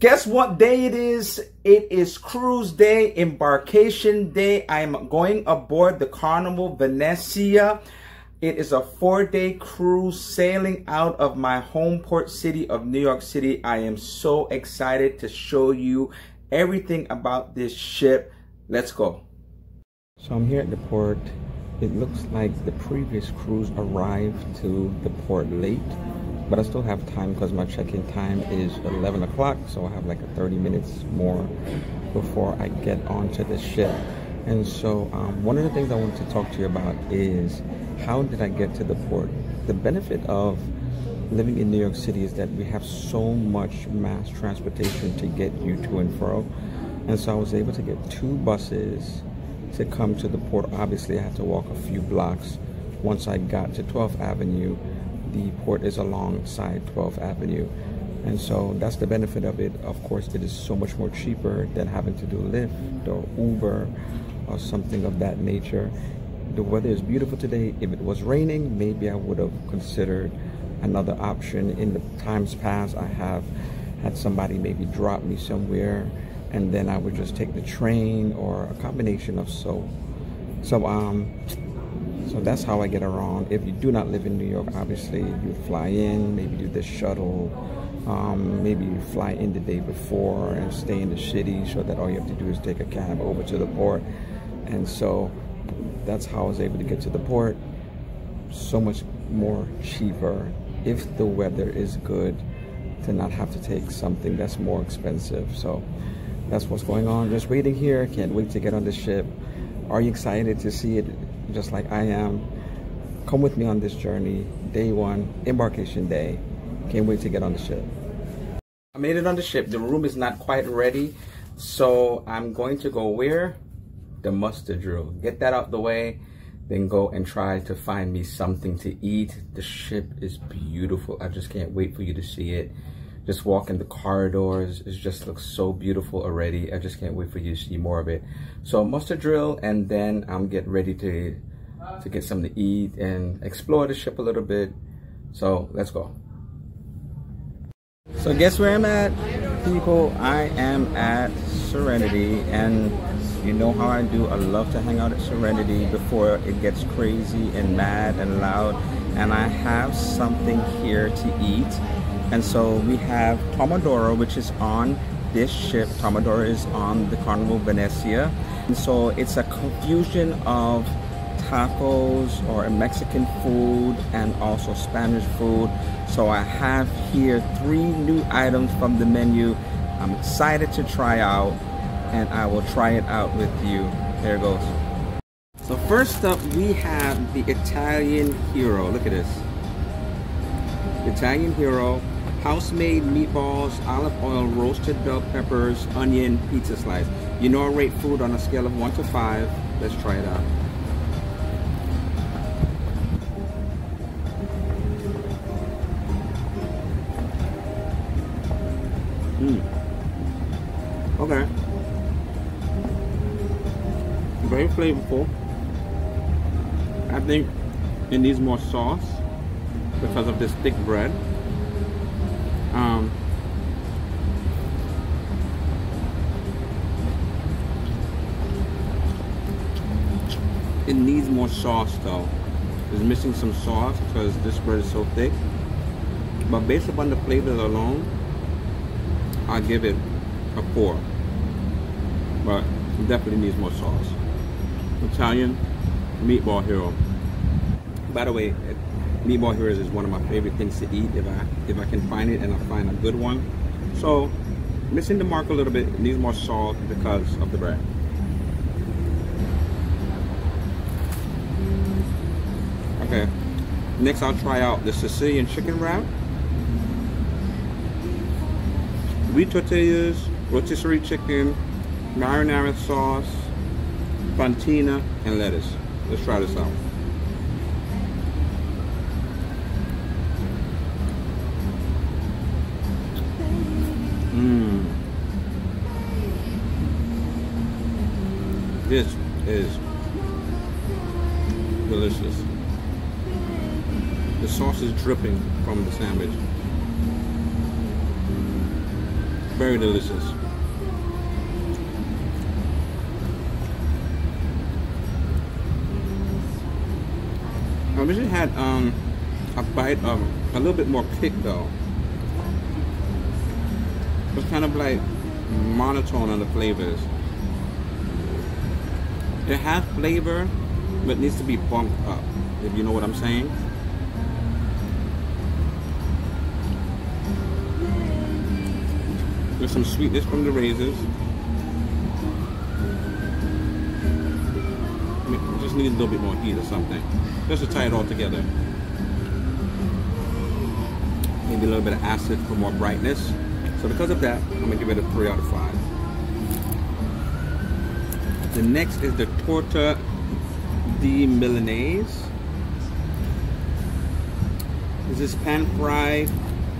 Guess what day it is? It is cruise day, embarkation day. I am going aboard the Carnival Venezia. It is a 4-day cruise sailing out of my home port city of New York City. I am so excited to show you everything about this ship. Let's go. So I'm here at the port. It looks like the previous cruise arrived to the port late, but I still have time because my check-in time is 11 o'clock, so I have like 30 minutes more before I get onto the ship. And so one of the things I wanted to talk to you about is how did I get to the port? The benefit of living in New York City is that we have so much mass transportation to get you to and fro. And so I was able to get 2 buses to come to the port. Obviously, I had to walk a few blocks. Once I got to 12th Avenue, the port is alongside 12th Avenue. And so that's the benefit of it. Of course, it is so much more cheaper than having to do Lyft or Uber or something of that nature. The weather is beautiful today. If it was raining, maybe I would have considered another option. In the times past, I have had somebody maybe drop me somewhere and then I would just take the train or a combination of so that's how I get around. If you do not live in New York, obviously you fly in, maybe do the shuttle, maybe you fly in the day before and stay in the city, so that all you have to do is take a cab over to the port. And so that's how I was able to get to the port. So much more cheaper if the weather is good, to not have to take something that's more expensive. So that's what's going on. Just waiting here. Can't wait to get on the ship. Are you excited to see it just like I am? Come with me on this journey. Day 1, embarkation day. Can't wait to get on the ship. I made it on the ship. The room is not quite ready, so I'm going to go where? The muster drill. Get that out the way, then go and try to find me something to eat. The ship is beautiful. I just can't wait for you to see it. Just walk in the corridors. It just looks so beautiful already. I just can't wait for you to see more of it. So muster drill, and then I'm getting ready to get something to eat and explore the ship a little bit. So let's go. So guess where I'm at, people? I am at Serenity, and you know how I do. I love to hang out at Serenity before it gets crazy and mad and loud. And I have something here to eat. And so we have Tomodoro, which is on this ship. Tomodoro is on the Carnival Venezia. And so it's a confusion of tacos or Mexican food and also Spanish food. So I have here 3 new items from the menu. I'm excited to try out, and I will try it out with you. There it goes. So first up, we have the Italian Hero. Look at this. Italian Hero. House-made meatballs, olive oil, roasted bell peppers, onion, pizza slice. You know I rate food on a scale of 1 to 5. Let's try it out. Okay. Very flavorful. I think it needs more sauce because of this thick bread. It needs more sauce though. It's missing some sauce because this bread is so thick. But based upon the flavors alone, I give it a 4. But it definitely needs more sauce. Italian Meatball Hero. By the way, Meatball Heroes is one of my favorite things to eat if I can find it and I find a good one. So missing the mark a little bit. It needs more salt because of the bread. Okay, next I'll try out the Sicilian chicken wrap. Wheat tortillas, rotisserie chicken, marinara sauce, fontina, and lettuce. Let's try this out. This is delicious. The sauce is dripping from the sandwich. very delicious. I wish it had a bite of a little bit more kick though. It's kind of like monotone on the flavors. It has flavor, but it needs to be bumped up, if you know what I'm saying. There's some sweetness from the raisins. It just needs a little bit more heat or something, just to tie it all together. Maybe a little bit of acid for more brightness. So because of that, I'm gonna give it a 3 out of 5. The next is the torta di Milanese. This is pan-fried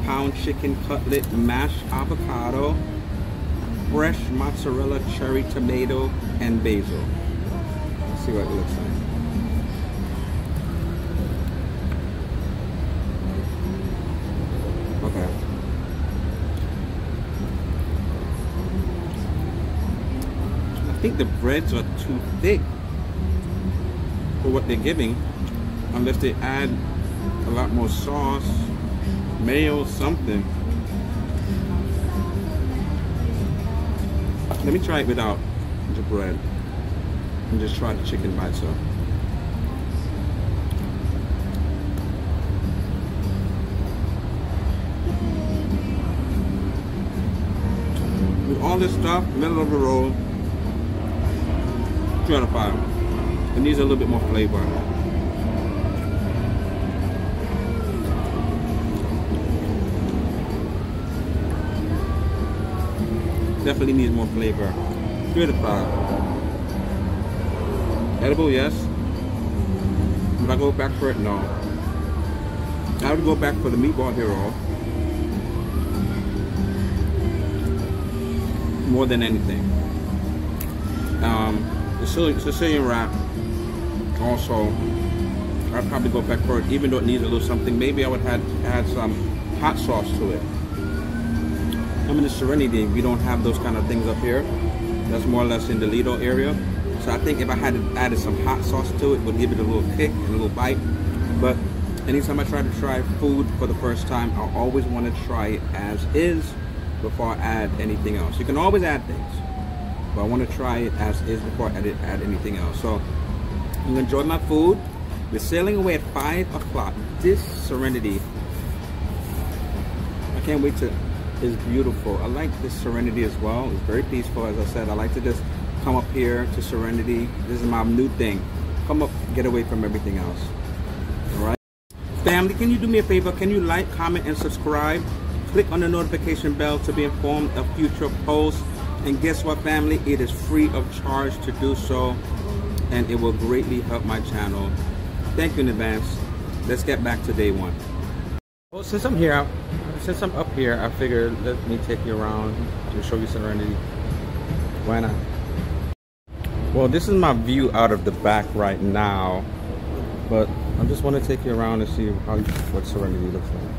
pound chicken cutlet, mashed avocado, fresh mozzarella, cherry tomato, and basil. Let's see what it looks like. Okay. I think the breads are too thick for what they're giving, unless they add a lot more sauce, mayo, something. Let me try it without the bread and just try the chicken by itself. With all this stuff, middle of the road, 2 out of 5. It needs a little bit more flavor. Definitely needs more flavor. 3 out of 5. Edible, yes. Would I go back for it? No. I would go back for the meatball hero more than anything. The Sicilian wrap also, I'd probably go back for it, even though it needs a little something. Maybe I would add some hot sauce to it. I'm in the Serenity, we don't have those kind of things up here. That's more or less in the Lido area. So I think if I had added some hot sauce to it, would give it a little kick and a little bite. But anytime I try to try food for the first time, I always want to try it as is before I add anything else. You can always add things, but I want to try it as is before I add anything else. So I'm gonna enjoy my food. We're sailing away at 5 o'clock. This Serenity, I can't wait to. Is beautiful. I like this Serenity as well. It's very peaceful. As I said, I like to just come up here to Serenity. This is my new thing. Come up, get away from everything else. All right, family, can you do me a favor? Can you like, comment, and subscribe? Click on the notification bell to be informed of future posts. And guess what, family? It is free of charge to do so, and it will greatly help my channel. Thank you in advance. Let's get back to day 1. Well, since I'm here, since I'm up here, I figured let me take you around to show you Serenity. Why not? Well, this is my view out of the back right now, but I just want to take you around and see what Serenity looks like.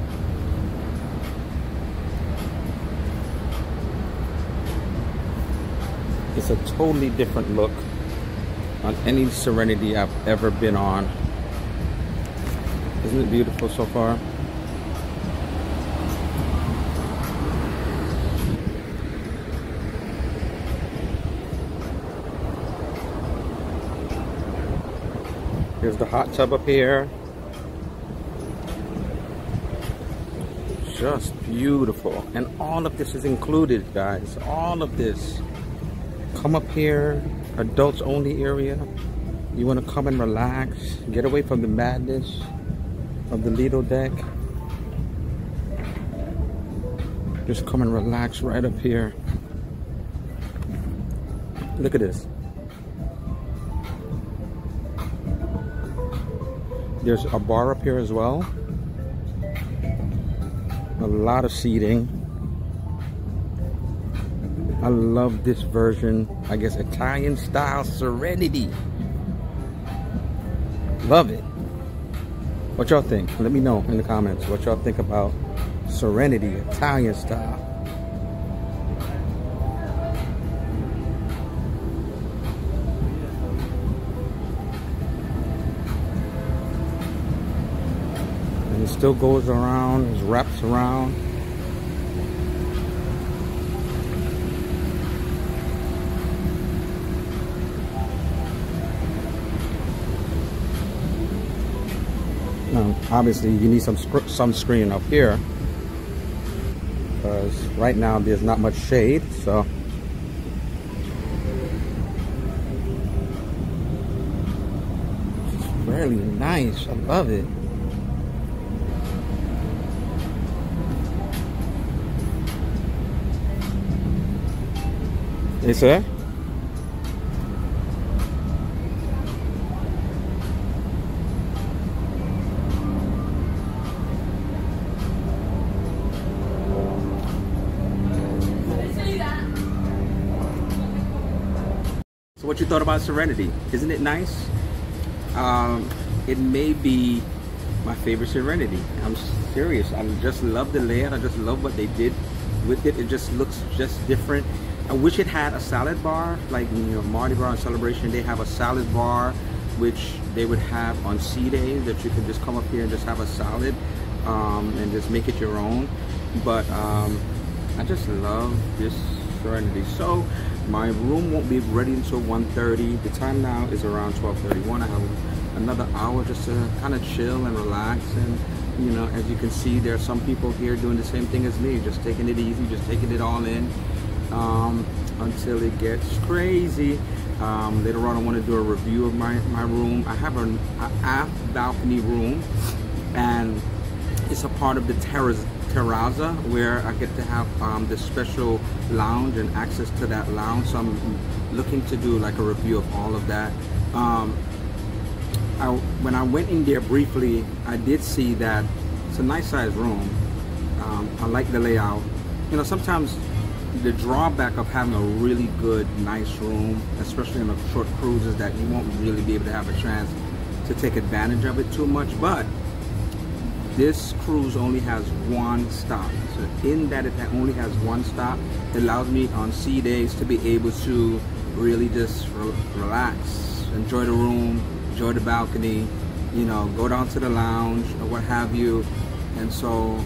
It's a totally different look on any Serenity I've ever been on. Isn't it beautiful so far? Here's the hot tub up here. Just beautiful. And all of this is included, guys. All of this. Come up here, adults only area. You want to come and relax, get away from the madness of the Lido deck. Just come and relax right up here. Look at this. There's a bar up here as well. A lot of seating. I love this version. I guess Italian style Serenity. Love it. What y'all think? Let me know in the comments what y'all think about Serenity Italian style. still goes around, it wraps around. Now, obviously, you need some sunscreen up here because right now there's not much shade, so. It's really nice. I love it. You see that? So what you thought about Serenity? Isn't it nice? It may be my favorite Serenity. I'm serious. I just love the layout. I just love what they did with it. It just looks just different. I wish it had a salad bar, like, you know, Mardi Gras and Celebration. They have a salad bar, which they would have on sea days, that you can just come up here and just have a salad and just make it your own. But I just love this Serenity. So my room won't be ready until 1:30. The time now is around 12:31. I have another hour just to kind of chill and relax. And you know, as you can see, there are some people here doing the same thing as me, just taking it easy, just taking it all in. Until it gets crazy. Later on I want to do a review of my room. I have an aft balcony room, and it's a part of the terrazza where I get to have this special lounge and access to that lounge. So I'm looking to do like a review of all of that. When I went in there briefly, I did see that it's a nice sized room. I like the layout. You know, sometimes the drawback of having a really good, nice room, especially on a short cruise, is that you won't really be able to have a chance to take advantage of it too much. But this cruise only has one stop. So in that it only has one stop, it allows me on sea days to be able to really just relax, enjoy the room, enjoy the balcony, you know, go down to the lounge or what have you. And so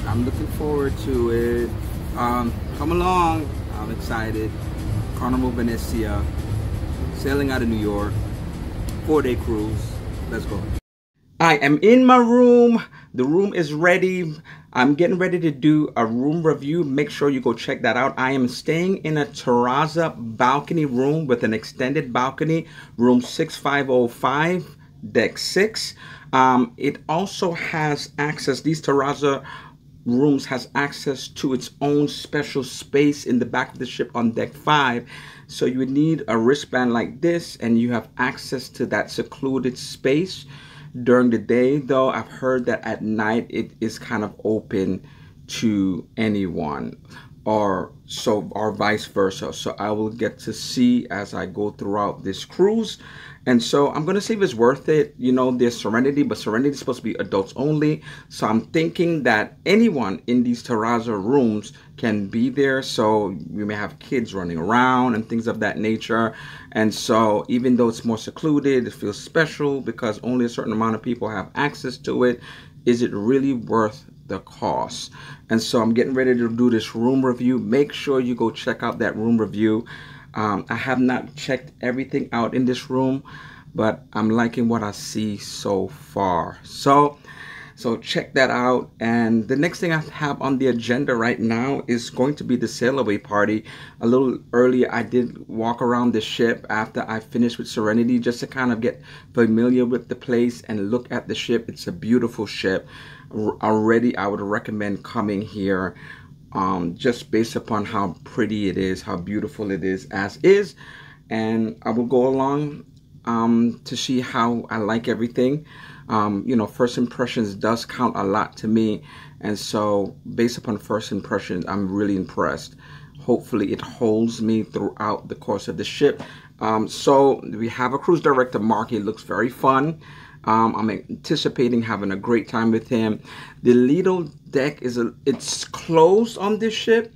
I'm looking forward to it. Come along, I'm excited. Carnival Venezia, sailing out of New York, 4-day cruise. Let's go. I am in my room. The room is ready. I'm getting ready to do a room review. Make sure you go check that out. I am staying in a terrazza balcony room with an extended balcony, room 6505, deck 6. It also has access, these terrazza rooms has access to its own special space in the back of the ship on deck 5. So you would need a wristband like this, and you have access to that secluded space. During the day, though, I've heard that at night it is kind of open to anyone, or vice versa. So I will get to see as I go throughout this cruise. And so I'm gonna see if it's worth it. You know, there's Serenity, but Serenity is supposed to be adults only. So I'm thinking that anyone in these terrazza rooms can be there. So we may have kids running around and things of that nature. And so even though it's more secluded, it feels special because only a certain amount of people have access to it. Is it really worth the cost? And so I'm getting ready to do this room review. Make sure you go check out that room review. I have not checked everything out in this room, but I'm liking what I see so far. So check that out. And the next thing I have on the agenda right now is going to be the sail away party. A little earlier, I did walk around the ship after I finished with Serenity, just to kind of get familiar with the place and look at the ship. It's a beautiful ship. Already, I would recommend coming here. Just based upon how pretty it is, how beautiful it is as is. And I will go along to see how I like everything. You know, first impressions does count a lot to me. And so based upon first impressions, I'm really impressed. Hopefully it holds me throughout the course of the ship. So we have a cruise director, Mark. He looks very fun. I'm anticipating having a great time with him. The Lido deck it's closed on this ship,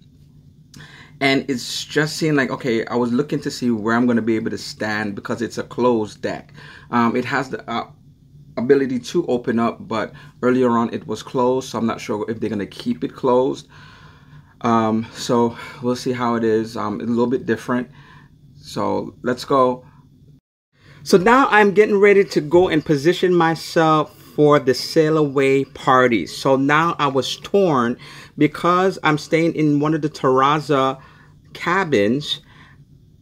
and it's just seeing like, okay, I was looking to see where I'm going to be able to stand because it's a closed deck. It has the ability to open up, but earlier on it was closed, so I'm not sure if they're gonna keep it closed. So we'll see how it is. A little bit different. So let's go. So now I'm getting ready to go and position myself for the sail away party. So now I was torn because I'm staying in one of the terraza cabins.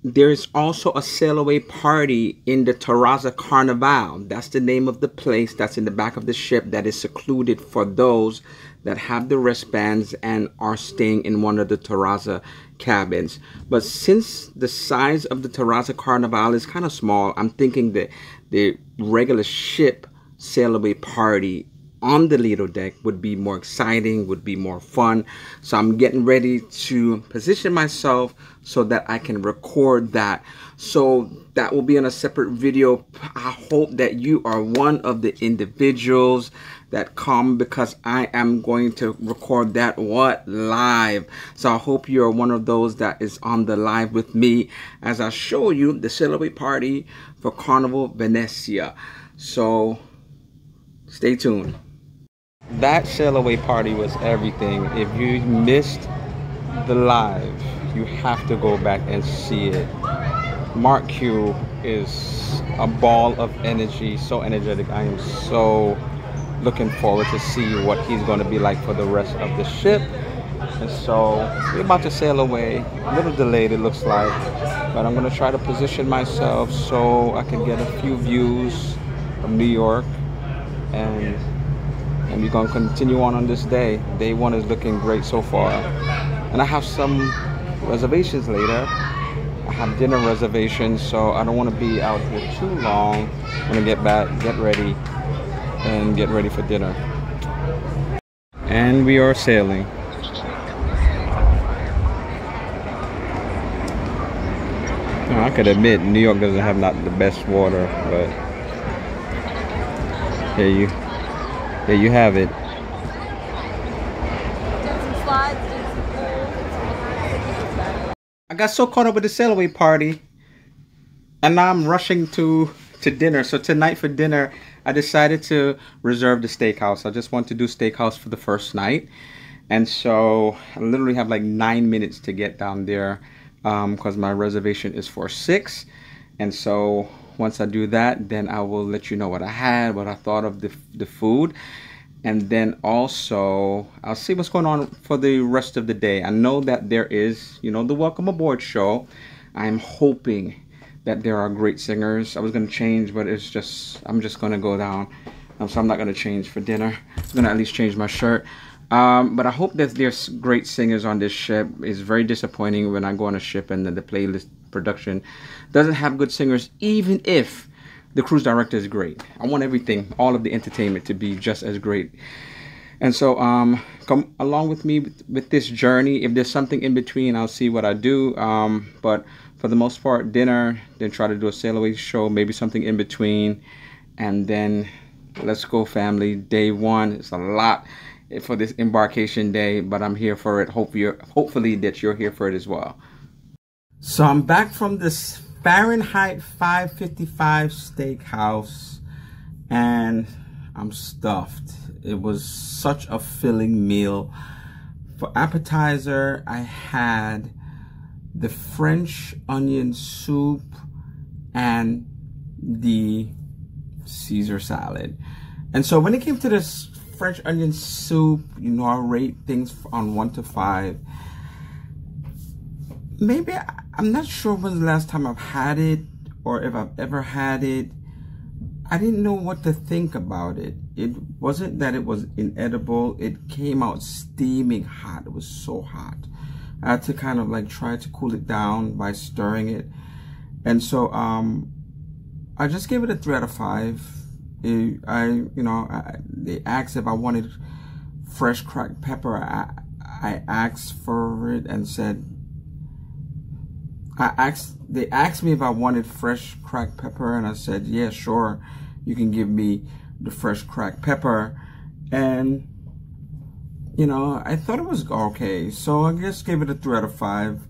There's also a sail away party in the Terraza Carnival. That's the name of the place that's in the back of the ship that is secluded for those that have the wristbands and are staying in one of the Terraza cabins. But since the size of the Terraza Carnival is kind of small, I'm thinking that the regular ship sail away party on the Lido deck would be more exciting, would be more fun. So I'm getting ready to position myself so that I can record that. So that will be in a separate video. I hope that you are one of the individuals that come, because I am going to record that live. So I hope you're one of those that is on the live with me as I show you the sail away party for Carnival Venezia. So stay tuned. That sail away party was everything. If you missed the live, you have to go back and see it. Mark Q is a ball of energy, so energetic. I am so looking forward to see what he's going to be like for the rest of the ship. And so we're about to sail away. A little delayed, it looks like, but I'm going to try to position myself so I can get a few views from New York, and we're going to continue on this day. Day one is looking great so far. And I have some reservations later. I have dinner reservations, so I don't want to be out here too long. I'm going to get back, get ready, and get ready for dinner. And we are sailing. Now, I could admit New York doesn't have not the best water, but there you have it. I got so caught up with the sail away party, and now I'm rushing to dinner. So tonight for dinner, I decided to reserve the steakhouse. I just want to do steakhouse for the first night, and so I literally have like 9 minutes to get down there, because my reservation is for 6. And so once I do that, then I will let you know what I had, what I thought of the food. And then also I'll see what's going on for the rest of the day. I know that there is, you know, the Welcome Aboard show. I'm hoping that there are great singers. I was going to change, but it's just, I'm just going to go down. So I'm not going to change for dinner. I'm going to at least change my shirt. But I hope that there's great singers on this ship. It's very disappointing when I go on a ship and the playlist production doesn't have good singers, even if the cruise director is great. I want everything, all of the entertainment to be just as great. And so come along with me with this journey. If there's something in between, I'll see what I do. But for the most part, dinner, then try to do a sail away show, maybe something in between. And then let's go, family. Day one, it's a lot for this embarkation day, but I'm here for it. Hopefully that you're here for it as well. So I'm back from this Fahrenheit 555 steakhouse, and I'm stuffed. It was such a filling meal. For appetizer, I had the French onion soup and the Caesar salad. And so when it came to this French onion soup, you know, I rate things on 1 to 5. Maybe, I'm not sure when's the last time I've had it, or if I've ever had it. I didn't know what to think about it. It wasn't that it was inedible. It came out steaming hot. It was so hot. I had to kind of like try to cool it down by stirring it. And so I just gave it a 3 out of 5. They asked if I wanted fresh cracked pepper. I asked for it and said, they asked me if I wanted fresh cracked pepper, and I said, yeah, sure, you can give me the fresh cracked pepper. And you know, I thought it was okay, so I just gave it a 3 out of 5.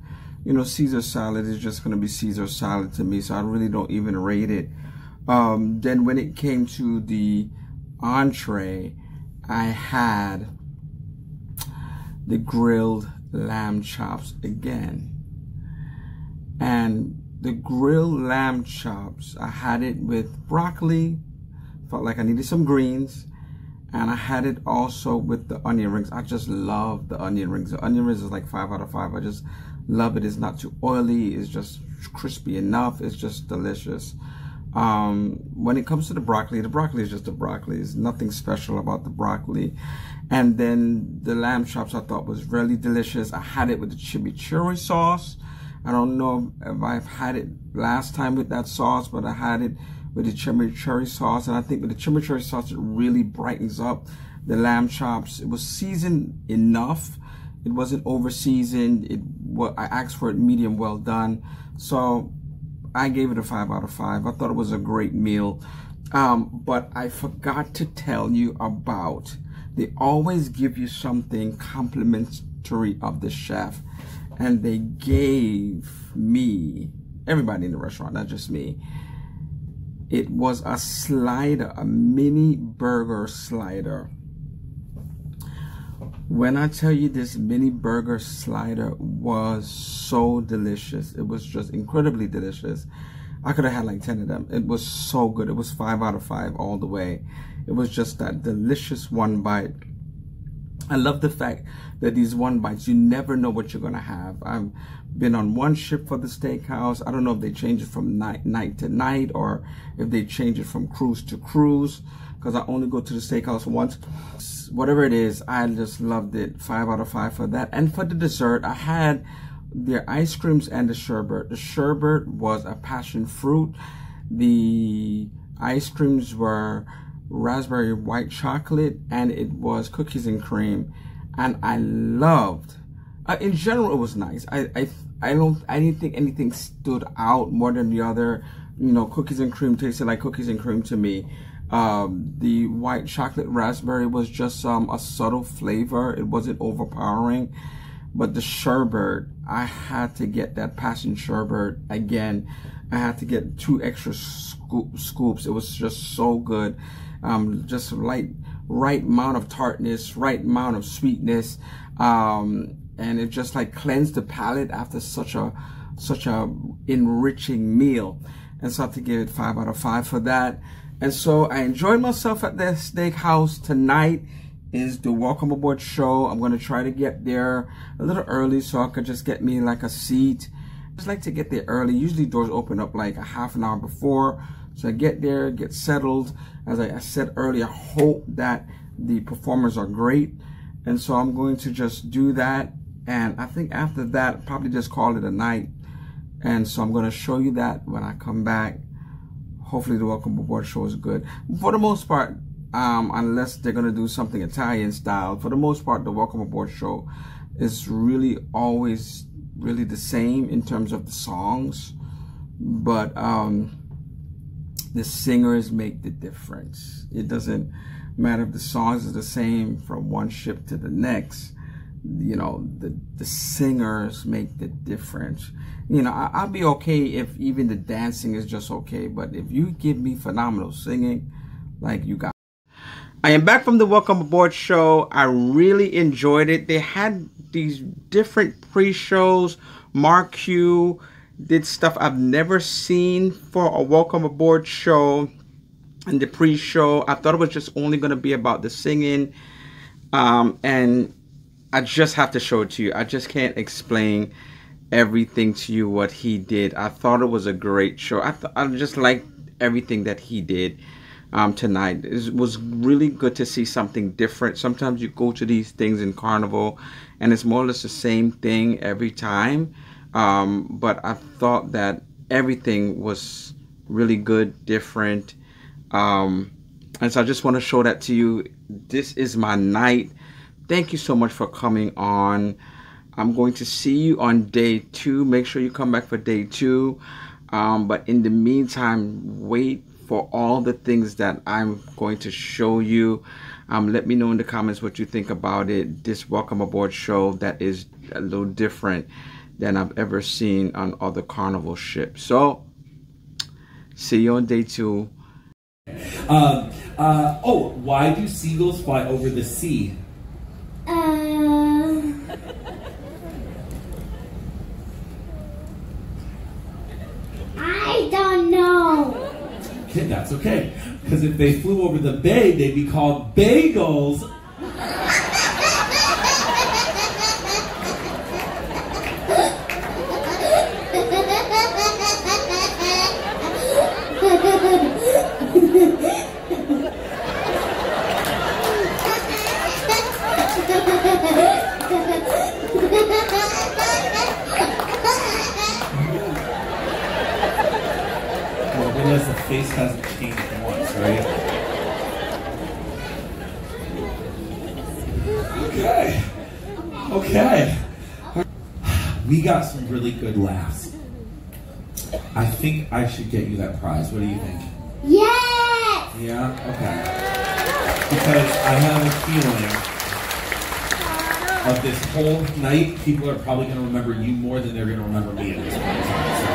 You know, Caesar salad is just gonna be Caesar salad to me, so I really don't even rate it Then when it came to the entree, I had the grilled lamb chops again. And the grilled lamb chops, I had it with broccoli, felt like I needed some greens, and I had it also with the onion rings. I just love the onion rings. The onion rings is like 5 out of 5. I just love it. It's not too oily. It's just crispy enough. It's just delicious. When it comes to the broccoli is just the broccoli. There's nothing special about the broccoli. And then the lamb chops I thought was really delicious. I had it with the chimichurri sauce. I don't know if I've had it last time with that sauce, but I had it with the chimichurri sauce. And I think with the chimichurri sauce, it really brightens up the lamb chops. It was seasoned enough. It wasn't over seasoned. I asked for it medium well done. So I gave it a 5 out of 5. I thought it was a great meal. But I forgot to tell you about, they always give you something complimentary of the chef. And they gave me, everybody in the restaurant, not just me, it was a slider, a mini burger slider. When I tell you this mini burger slider was so delicious, it was just incredibly delicious. I could have had like 10 of them. It was so good. It was 5 out of 5 all the way. It was just that delicious one bite. I love the fact that these one bites, you never know what you're going to have. I've been on one ship for the steakhouse. I don't know if they change it from night to night or if they change it from cruise to cruise, because I only go to the steakhouse once. Whatever it is, I just loved it. 5 out of 5 for that. And for the dessert, I had their ice creams and the sherbet. The sherbet was a passion fruit. The ice creams were raspberry white chocolate, and it was cookies and cream. And I loved, in general, it was nice. I didn't think anything stood out more than the other. You know, cookies and cream tasted like cookies and cream to me. The white chocolate raspberry was just a subtle flavor. It wasn't overpowering. But the sherbet, I had to get that passion sherbet again. I had to get 2 extra scoops. It was just so good. Just right amount of tartness, right amount of sweetness, and it just like cleansed the palate after such a enriching meal. And so I have to give it 5 out of 5 for that. And so I enjoyed myself at the steakhouse. Tonight is the Welcome Aboard show. I'm going to try to get there a little early so I could just get me like a seat. I just like to get there early. Usually doors open up like a half an hour before. So I get there, get settled. As I said earlier, I hope that the performers are great. And so I'm going to just do that. And I think after that, probably just call it a night. And so I'm going to show you that when I come back. Hopefully the Welcome Aboard show is good. For the most part, unless they're going to do something Italian style, for the most part, the Welcome Aboard show is really always really the same in terms of the songs. But the singers make the difference. It doesn't matter if the songs are the same from one ship to the next. You know, the singers make the difference. You know, I'll be okay if even the dancing is just okay, but if you give me phenomenal singing, like you got. I am back from the Welcome Aboard show. I really enjoyed it. They had these different pre-shows. Mark Q did stuff I've never seen for a Welcome Aboard show. In the pre-show, I thought it was just only going to be about the singing. And I just have to show it to you. I just can't explain everything to you what he did. I thought it was a great show. I just liked everything that he did tonight. It was really good to see something different. Sometimes you go to these things in Carnival and it's more or less the same thing every time. But I thought that everything was really good, different. And so I just want to show that to you. This is my night. Thank you so much for coming on. I'm going to see you on day 2. Make sure you come back for day 2. But in the meantime, wait for all the things that I'm going to show you. Let me know in the comments what you think about it. This Welcome Aboard show that is a little different than I've ever seen on other Carnival ships. So See you on day 2. Oh, why do seagulls fly over the sea? I don't know. Okay, that's okay. Because if they flew over the bay, they'd be called bagels. Realize the face hasn't changed once, right? Okay. We got some really good laughs. I think I should get you that prize. What do you think? Yes! Yeah? Okay. Because I have a feeling of this whole night, people are probably going to remember you more than they're going to remember me at this point in time. So.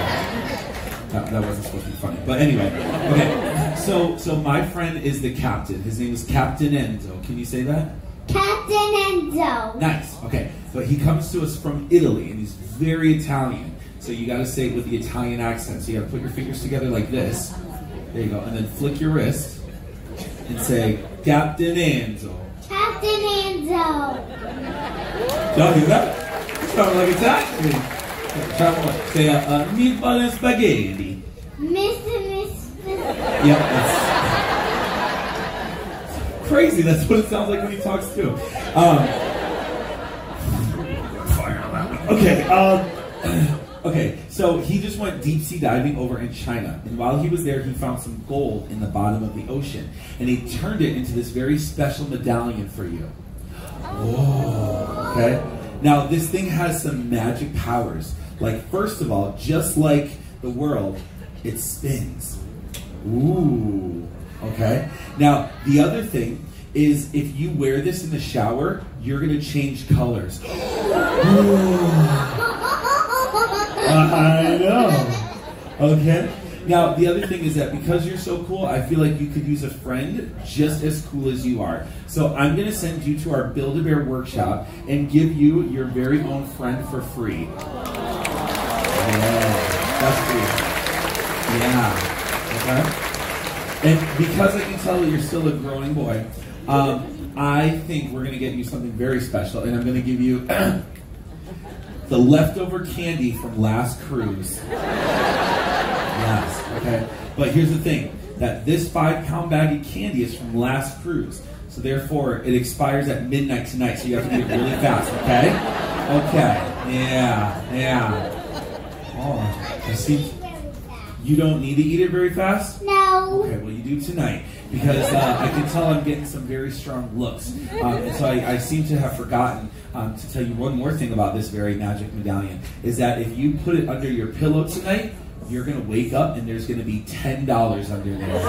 That wasn't supposed to be funny. But anyway, okay. So my friend is the captain. His name is Captain Enzo. Can you say that? Captain Enzo. Nice. Okay. But he comes to us from Italy, and he's very Italian. So you got to say it with the Italian accent. So you got to put your fingers together like this. There you go. And then flick your wrist and say, Captain Enzo. Captain Enzo. Y'all hear that? Sound like Italian. Say, meatball and spaghetti. Mr. Yep, that's crazy. That's what it sounds like when he talks too. Okay, okay, so he just went deep sea diving over in China. And while he was there, he found some gold in the bottom of the ocean. And he turned it into this very special medallion for you. Whoa, okay? Now, this thing has some magic powers. Like, first of all, just like the world, it spins. Ooh, okay? Now, the other thing is if you wear this in the shower, you're going to change colors. I know. Okay? Now, the other thing is that because you're so cool, I feel like you could use a friend just as cool as you are. So I'm going to send you to our Build-A-Bear workshop and give you your very own friend for free. Yeah, that's cool. Yeah. Okay? And because I can tell that you're still a growing boy, I think we're going to get you something very special. And I'm going to give you the leftover candy from last cruise. Yes, okay. But here's the thing, that this 5-pound bag of candy is from last cruise. So therefore, it expires at midnight tonight, so you have to eat it really fast, okay? Okay, yeah. Oh, I see. You don't need to eat it very fast? No. Okay, well you do tonight. Because I can tell I'm getting some very strong looks. And so I seem to have forgotten to tell you one more thing about this very magic medallion. Is that if you put it under your pillow tonight, you're going to wake up and there's going to be $10 under there. Wow!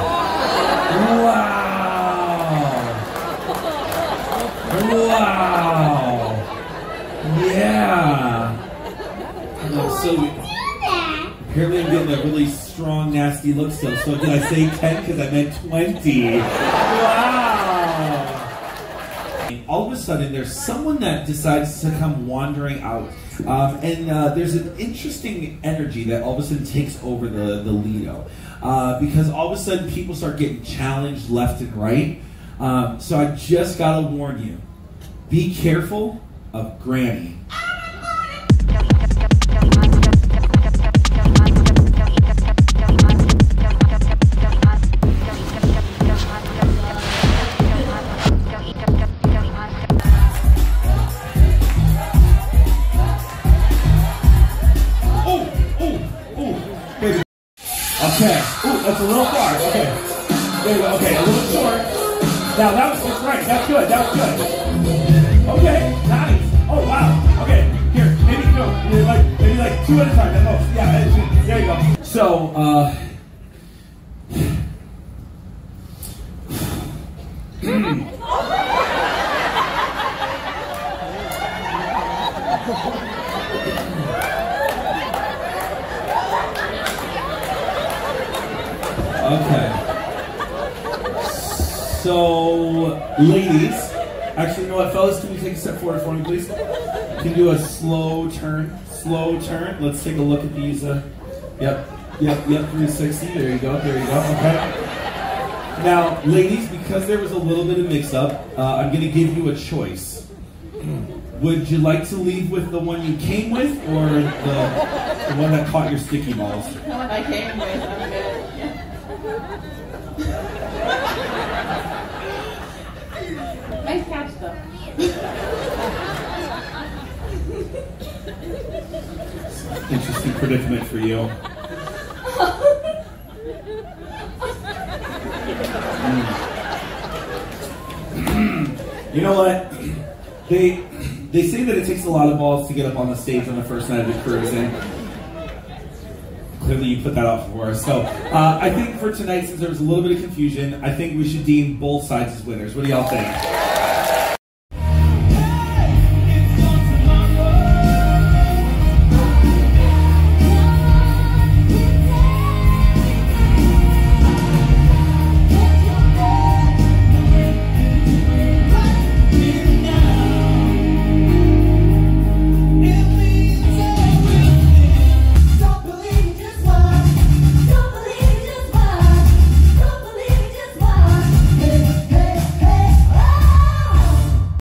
Yeah! So apparently I'm getting a really strong, nasty look still. So did I say 10 because I meant 20? Wow! All of a sudden, there's someone that decides to come wandering out. And there's an interesting energy that all of a sudden takes over the Lido. Because all of a sudden, people start getting challenged left and right. So I just got to warn you. Be careful of Granny. Okay. Ooh, that's a little far. Okay. There you go. Okay, a little short. Now that was just right. That's good. That was good. Okay, nice. Oh wow. Okay, here. Maybe no. Maybe like 2 at a time at most. Yeah. There you go. So, Okay. So, ladies, actually, you know what, fellas, can you take a step forward for me, please? Can you do a slow turn? Slow turn. Let's take a look at these. Yep, 360. There you go, okay. Now, ladies, because there was a little bit of mix-up, I'm going to give you a choice. Would you like to leave with the one you came with, or the one that caught your sticky balls? The one I came with, I'm good. Nice catch, though. Interesting predicament for you. You know what? They say that it takes a lot of balls to get up on the stage on the first night of the cruise, and clearly you put that off for us. So I think for tonight, since there was a little bit of confusion, I think we should deem both sides as winners. What do y'all think?